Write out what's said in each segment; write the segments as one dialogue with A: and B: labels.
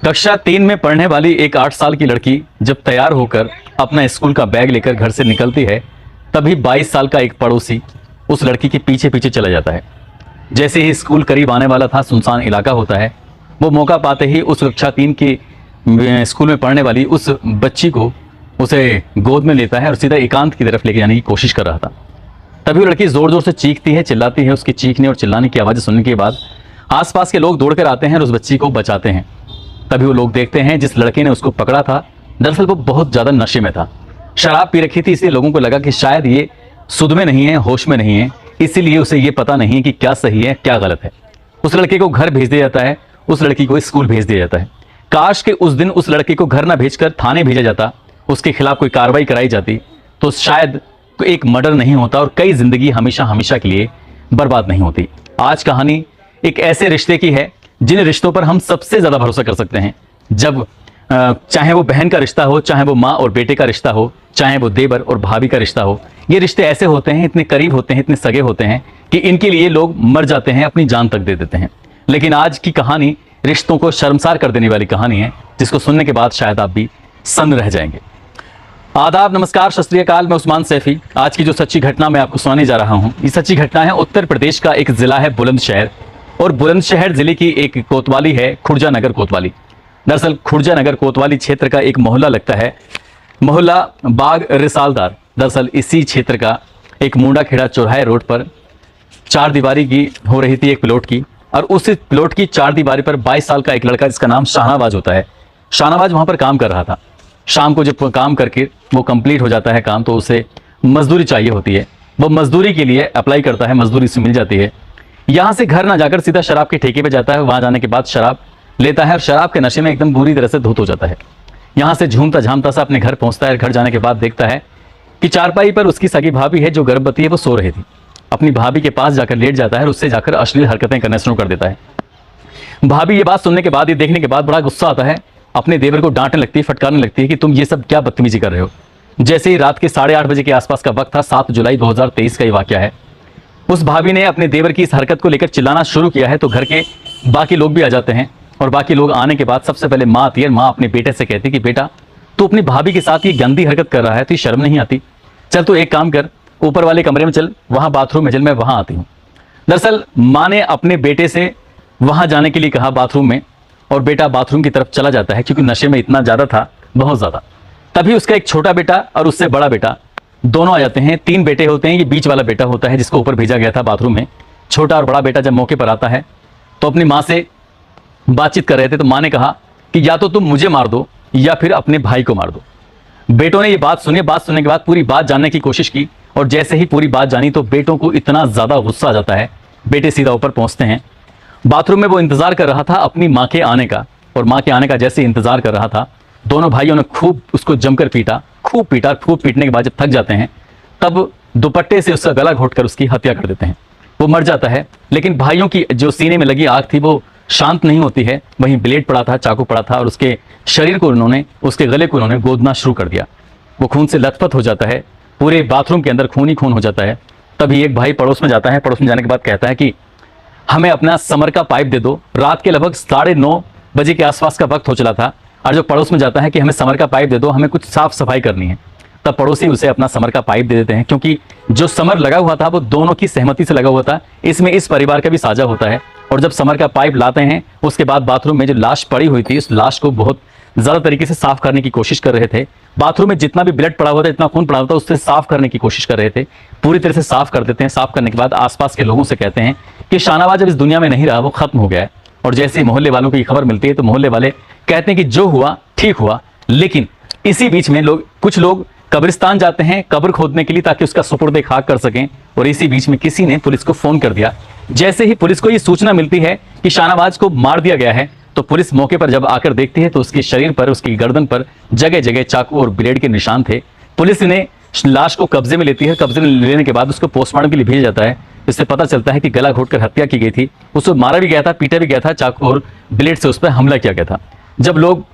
A: कक्षा 3 में पढ़ने वाली एक 8 साल की लड़की जब तैयार होकर अपना स्कूल का बैग लेकर घर से निकलती है, तभी 22 साल का एक पड़ोसी उस लड़की के पीछे पीछे चला जाता है। जैसे ही स्कूल करीब आने वाला था, सुनसान इलाका होता है, वो मौका पाते ही उस कक्षा 3 की स्कूल में पढ़ने वाली उस बच्ची को उसे गोद में लेता है और सीधा एकांत की तरफ लेके जाने की कोशिश कर रहा था। तभी वो लड़की जोर जोर से चीखती है, चिल्लाती है। उसकी चीखने और चिल्लाने की आवाज़ें सुनने के बाद आसपास के लोग दौड़कर आते हैं और उस बच्ची को बचाते हैं। तभी वो लोग देखते हैं जिस लड़के ने उसको पकड़ा था, दरअसल वो बहुत ज़्यादा नशे में था, शराब पी रखी थी। इसलिए लोगों को लगा कि शायद ये सुध में नहीं है, होश में नहीं है, इसीलिए उसे ये पता नहीं है कि क्या सही है क्या गलत है। उस लड़के को घर भेज दिया जाता है, उस लड़की को स्कूल भेज दिया जाता है। काश के उस दिन उस लड़के को घर ना भेजकर थाने भेजा जाता, उसके खिलाफ कोई कार्रवाई कराई जाती, तो शायद एक मर्डर नहीं होता और कई जिंदगी हमेशा हमेशा के लिए बर्बाद नहीं होती। आज कहानी एक ऐसे रिश्ते की है जिन रिश्तों पर हम सबसे ज्यादा भरोसा कर सकते हैं। जब चाहे वो बहन का रिश्ता हो, चाहे वो माँ और बेटे का रिश्ता हो, चाहे वो देवर और भाभी का रिश्ता हो, ये रिश्ते ऐसे होते हैं, इतने करीब होते हैं, इतने सगे होते हैं कि इनके लिए लोग मर जाते हैं, अपनी जान तक दे देते हैं। लेकिन आज की कहानी रिश्तों को शर्मसार कर देने वाली कहानी है, जिसको सुनने के बाद शायद आप भी सन्न रह जाएंगे। आदाब, नमस्कार, सत श्री अकाल। मैं उस्मान सैफी। आज की जो सच्ची घटना मैं आपको सुनाने जा रहा हूँ, ये सच्ची घटना है उत्तर प्रदेश का एक जिला है बुलंदशहर, और बुलंदशहर जिले की एक कोतवाली है खुर्जा नगर कोतवाली। दरअसल खुर्जा नगर कोतवाली क्षेत्र का एक मोहल्ला लगता है, मोहल्ला बाग रिसालदार। दरअसल इसी क्षेत्र का एक मुंडा खेड़ा चौराहे रोड पर चार दीवारी की हो रही थी एक प्लॉट की, और उस प्लॉट की चार दीवारी पर 22 साल का एक लड़का जिसका नाम शाहनवाज होता है, शाहनवाज वहां पर काम कर रहा था। शाम को जब काम करके वो कंप्लीट हो जाता है काम, तो उसे मजदूरी चाहिए होती है। वो मजदूरी के लिए अप्लाई करता है, मजदूरी से मिल जाती है। यहाँ से घर ना जाकर सीधा शराब के ठेके पे जाता है। वहां जाने के बाद शराब लेता है और शराब के नशे में एकदम बुरी तरह से धुत हो जाता है। यहाँ से झूमता झामता सा अपने घर पहुंचता है। घर जाने के बाद देखता है कि चारपाई पर उसकी सगी भाभी है जो गर्भवती है, वो सो रही थी। अपनी भाभी के पास जाकर लेट जाता है और उससे जाकर अश्लील हरकतें करना शुरू कर देता है। भाभी ये बात सुनने के बाद, ये देखने के बाद बड़ा गुस्सा आता है, अपने देवर को डांटने लगती है, फटकारने लगती है कि तुम ये सब क्या बदतमीजी कर रहे हो। जैसे ही रात के 8:30 बजे के आसपास का वक्त था, 7 जुलाई 2023 का ये वाकया है। उस भाभी ने अपने देवर की इस हरकत को लेकर चिल्लाना शुरू किया है, तो घर के बाकी लोग भी आ जाते हैं। और बाकी लोग आने के बाद सबसे पहले माँ आती है। माँ अपने बेटे से कहती है कि बेटा, तू अपनी भाभी के साथ ये गंदी हरकत कर रहा है, तो शर्म नहीं आती? चल तू एक काम कर, ऊपर वाले कमरे में चल, वहां बाथरूम में चल, मैं वहां आती हूँ। दरअसल माँ ने अपने बेटे से वहां जाने के लिए कहा बाथरूम में, और बेटा बाथरूम की तरफ चला जाता है क्योंकि नशे में इतना ज्यादा था, बहुत ज्यादा। तभी उसका एक छोटा बेटा और उससे बड़ा बेटा दोनों आ जाते हैं। 3 बेटे होते हैं, ये बीच वाला बेटा होता है जिसको ऊपर भेजा गया था बाथरूम में। छोटा और बड़ा बेटा जब मौके पर आता है तो अपनी माँ से बातचीत कर रहे थे, तो माँ ने कहा कि या तो तुम मुझे मार दो या फिर अपने भाई को मार दो। बेटों ने ये बात सुनी। बात सुनने के बाद पूरी बात जानने की कोशिश की, और जैसे ही पूरी बात जानी तो बेटों को इतना ज्यादा गुस्सा आ जाता है, बेटे सीधा ऊपर पहुंचते हैं। बाथरूम में वो इंतजार कर रहा था अपनी माँ के आने का, और माँ के आने का जैसे इंतजार कर रहा था, दोनों भाइयों ने खूब उसको जमकर पीटा। खूब पीटने के बाद जब थक जाते हैं, तब दुपट्टे से उसका गला घोंटकर उसकी हत्या कर देते हैं। वो मर जाता है, लेकिन भाइयों की जो सीने में लगी आग थी वो शांत नहीं होती है। वहीं ब्लेड पड़ा था, चाकू पड़ा था, और उसके शरीर को उन्होंने, उसके गले को उन्होंने गोदना शुरू कर दिया। वो खून से लथपथ हो जाता है, पूरे बाथरूम के अंदर खून ही खून हो जाता है। तभी एक भाई पड़ोस में जाता है। पड़ोस में जाने के बाद कहता है कि हमें अपना समर का पाइप दे दो। रात के लगभग 9:30 बजे के आसपास का वक्त हो चला था, और जो पड़ोस में जाता है कि हमें समर का पाइप दे दो, हमें कुछ साफ सफाई करनी है। तब पड़ोसी उसे अपना समर का पाइप दे देते हैं, क्योंकि जो समर लगा हुआ था वो दोनों की सहमति से लगा हुआ था। इसमें इस परिवार का भी साझा होता है। और जब समर का पाइप लाते हैं, उसके बाद बाथरूम में जो लाश पड़ी हुई थी, उस लाश को बहुत ज्यादा तरीके से साफ करने की कोशिश कर रहे थे। बाथरूम में जितना भी ब्लड पड़ा हुआ था, इतना खून पड़ा हुआ था, उससे साफ करने की कोशिश कर रहे थे। पूरी तरह से साफ कर देते हैं। साफ करने के बाद आसपास के लोगों से कहते हैं कि शाहनवाज जब इस दुनिया में नहीं रहा, वो खत्म हो गया है। और जैसे ही मोहल्ले वालों को ये खबर मिलती है, तो मोहल्ले वाले कहते हैं कि जो हुआ ठीक हुआ। लेकिन इसी बीच में कुछ लोग कब्रिस्तान जाते हैं कब्र खोदने के लिए, ताकि उसका सुपुर्द खाक कर सकें। और इसी बीच में किसी ने पुलिस को फोन कर दिया। जैसे ही पुलिस को ये सूचना मिलती है कि शाहनवाज को मार दिया गया है, तो पुलिस मौके पर जब आकर देखती है तो उसके शरीर पर, उसकी गर्दन पर जगह जगह चाकू और ब्लेड के निशान थे। पुलिस ने लाश को कब्जे में लेती है। कब्जे में लेने के बाद उसको पोस्टमार्टम के लिए भेजा जाता है। इससे पता चलता है कि गला घोंटकर हत्या की गई थी। उसको मारा भी गया था, पीटा भी गया था, चाकू और ब्लेड से उस पर हमला किया गया था। जब लोग,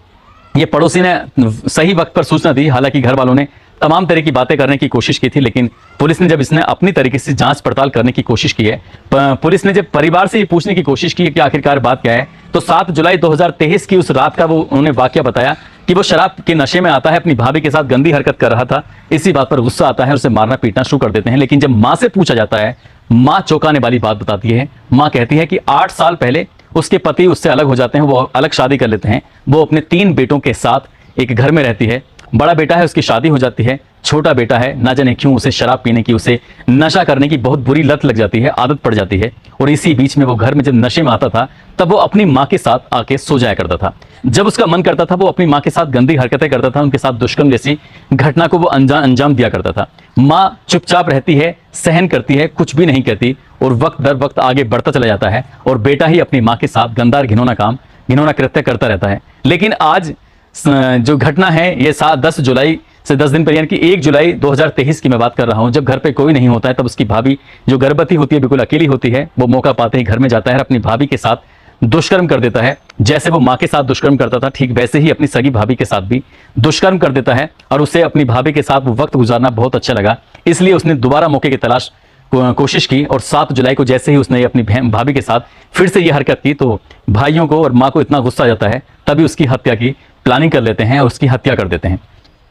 A: ये पड़ोसी ने सही वक्त पर सूचना दी, हालांकि घर वालों ने तमाम तरह की बातें करने की कोशिश की थी, लेकिन पुलिस ने जब इसने अपनी तरीके से जांच पड़ताल करने की कोशिश की है, पुलिस ने जब परिवार से ये पूछने की कोशिश की कि आखिरकार बात क्या है, तो 7 जुलाई 2023 की उस रात का वो उन्होंने वाकया बताया कि वो शराब के नशे में आता है, अपनी भाभी के साथ गंदी हरकत कर रहा था, इसी बात पर गुस्सा आता है और उसे मारना पीटना शुरू कर देते हैं। लेकिन जब माँ से पूछा जाता है, माँ चौंकाने वाली बात बताती है। माँ कहती है कि 8 साल पहले उसके पति उससे अलग हो जाते हैं, वो अलग शादी कर लेते हैं, वो अपने 3 बेटों के साथ एक घर में रहती है। बड़ा बेटा है, उसकी शादी हो जाती है, छोटा बेटा है, ना जाने क्यों उसे शराब पीने की, उसे नशा करने की बहुत बुरी लत लग जाती है, आदत पड़ जाती है। और इसी बीच में वो घर में जब नशे में आता था, तब वो अपनी माँ के साथ आके सो जाया करता था। जब उसका मन करता था, वो अपनी माँ के साथ गंदी हरकतें करता था, उनके साथ दुष्कर्म जैसी घटना को वो अंजाम दिया करता था। माँ चुपचाप रहती है, सहन करती है, कुछ भी नहीं कहती, और वक्त दर वक्त आगे बढ़ता चला जाता है, और बेटा ही अपनी माँ के साथ गंदा घिनौना कृत्य करता रहता है। लेकिन आज जो घटना है, ये 10 जुलाई से 10 दिन पहले, यानी कि 1 जुलाई 2023 की मैं बात कर रहा हूं, जब घर पे कोई नहीं होता है, तब उसकी भाभी जो गर्भवती होती है, बिल्कुल अकेली होती है, वो मौका पाते ही घर में जाता है, अपनी भाभी के साथ दुष्कर्म कर देता है। जैसे वो माँ के साथ दुष्कर्म करता था, ठीक वैसे ही अपनी सगी भाभी के साथ भी दुष्कर्म कर देता है। और उसे अपनी भाभी के साथ वो वक्त गुजारना बहुत अच्छा लगा, इसलिए उसने दोबारा मौके की तलाश कोशिश की, और 7 जुलाई को जैसे ही उसने अपनी भाभी के साथ फिर से ये हरकत की, तो भाइयों को और माँ को इतना गुस्सा आ जाता है, तभी उसकी हत्या की प्लानिंग कर लेते हैं और उसकी हत्या कर देते हैं।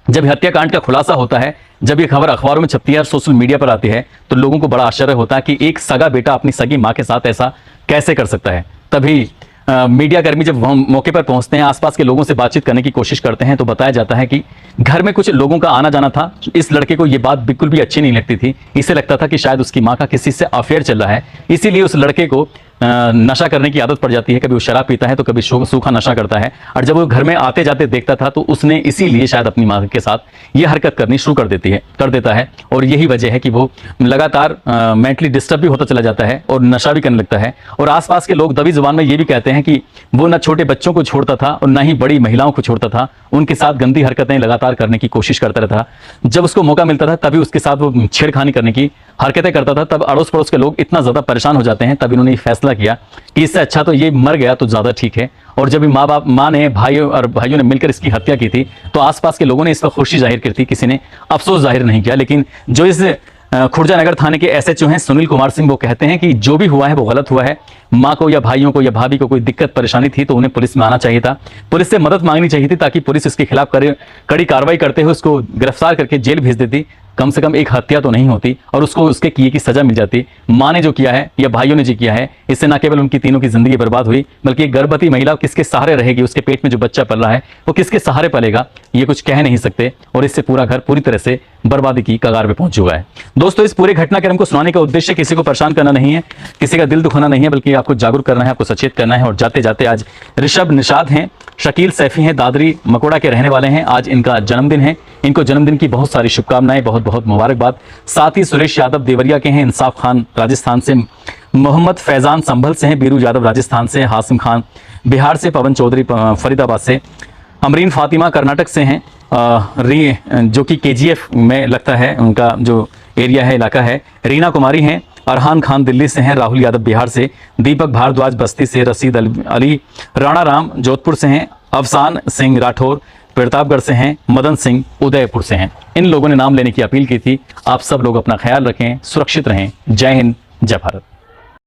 A: जब हत्याकांड का खुलासा होता है, जब ये खबर अखबारों में छपती है और सोशल मीडिया पर आती है, तो लोगों को बड़ा आश्चर्य होता है कि एक सगा बेटा अपनी सगी माँ के साथ ऐसा कैसे कर सकता है। तभी मीडिया कर्मी जब मौके पर पहुंचते हैं, आसपास के लोगों से बातचीत करने की कोशिश करते हैं, तो बताया जाता है कि घर में कुछ लोगों का आना जाना था। इस लड़के को ये बात बिल्कुल भी अच्छी नहीं लगती थी, इसे लगता था कि शायद उसकी माँ का किसी से अफेयर चल रहा है, इसीलिए उस लड़के को नशा करने की आदत पड़ जाती है। कभी वो शराब पीता है तो कभी सूखा नशा करता है, और जब वो घर में आते जाते देखता था, तो उसने इसीलिए शायद अपनी माँ के साथ ये हरकत करनी शुरू कर देता है। और यही वजह है कि वो लगातार मेंटली डिस्टर्ब भी होता चला जाता है और नशा भी करने लगता है। और आसपास के लोग दबी जुबान में ये भी कहते हैं कि वो न छोटे बच्चों को छोड़ता था और न ही बड़ी महिलाओं को छोड़ता था, उनके साथ गंदी हरकतें लगातार करने की कोशिश करता रहता था। जब उसको मौका मिलता था, तभी उसके साथ वो छेड़खानी करने की हरकतें करता था। तब अड़ोस पड़ोस के लोग इतना ज्यादा परेशान हो जाते हैं, तब इन्होंने फैसला किया कि इससे अच्छा तो ये मर गया तो ज्यादा ठीक है। और जब माँ ने भाइयों ने मिलकर इसकी हत्या की थी, तो आसपास के लोगों ने इस पर खुशी जाहिर की थी, किसी ने अफसोस जाहिर नहीं किया। लेकिन जो इस खुर्जा नगर थाने के एसएचओ हैं सुनील कुमार सिंह, वो कहते हैं कि जो भी हुआ है वो गलत हुआ है। माँ को या भाइयों को या भाभी को कोई दिक्कत परेशानी थी तो उन्हें पुलिस में आना चाहिए था, पुलिस से मदद मांगनी चाहिए थी, ताकि पुलिस इसके खिलाफ कड़ी कार्रवाई करते हुए उसको गिरफ्तार करके जेल भेज देती। कम से कम एक हत्या तो नहीं होती और उसको उसके किए की सजा मिल जाती। माँ ने जो किया है या भाइयों ने जो किया है, इससे न केवल उनकी तीनों की जिंदगी बर्बाद हुई, बल्कि एक गर्भवती महिला किसके सहारे रहेगी, उसके पेट में जो बच्चा पल रहा है वो किसके सहारे पलेगा, ये कुछ कह नहीं सकते। और इससे पूरा घर पूरी तरह से बर्बादी की कगार पे पहुंच चुका है। दोस्तों, इस पूरे घटनाक्रम को सुनाने का उद्देश्य किसी को परेशान करना नहीं है, किसी का दिल दुखाना नहीं है, बल्कि आपको जागरूक करना है, आपको सचेत करना है। और जाते जाते आज ऋषभ निषाद हैं, शकील सैफी हैं, दादरी मकोड़ा के रहने वाले हैं, आज इनका जन्मदिन है। इनको जन्मदिन की बहुत सारी शुभकामनाएं, बहुत बहुत मुबारकबाद। साथ ही सुरेश यादव देवरिया के हैं, इंसाफ खान राजस्थान से, मोहम्मद फैजान संभल से हैं, बीरू यादव राजस्थान से, हासिम खान बिहार से, पवन चौधरी फरीदाबाद से, अमरीन फातिमा कर्नाटक से हैं, जो कि केजीएफ में लगता है उनका जो एरिया है, इलाका है। रीना कुमारी हैं, अरहान खान दिल्ली से हैं, राहुल यादव बिहार से, दीपक भारद्वाज बस्ती से, रशीद अली राणा राम जोधपुर से हैं, अफसान सिंह राठौर प्रतापगढ़ से हैं, मदन सिंह उदयपुर से हैं। इन लोगों ने नाम लेने की अपील की थी। आप सब लोग अपना ख्याल रखें, सुरक्षित रहें। जय हिंद, जय भारत।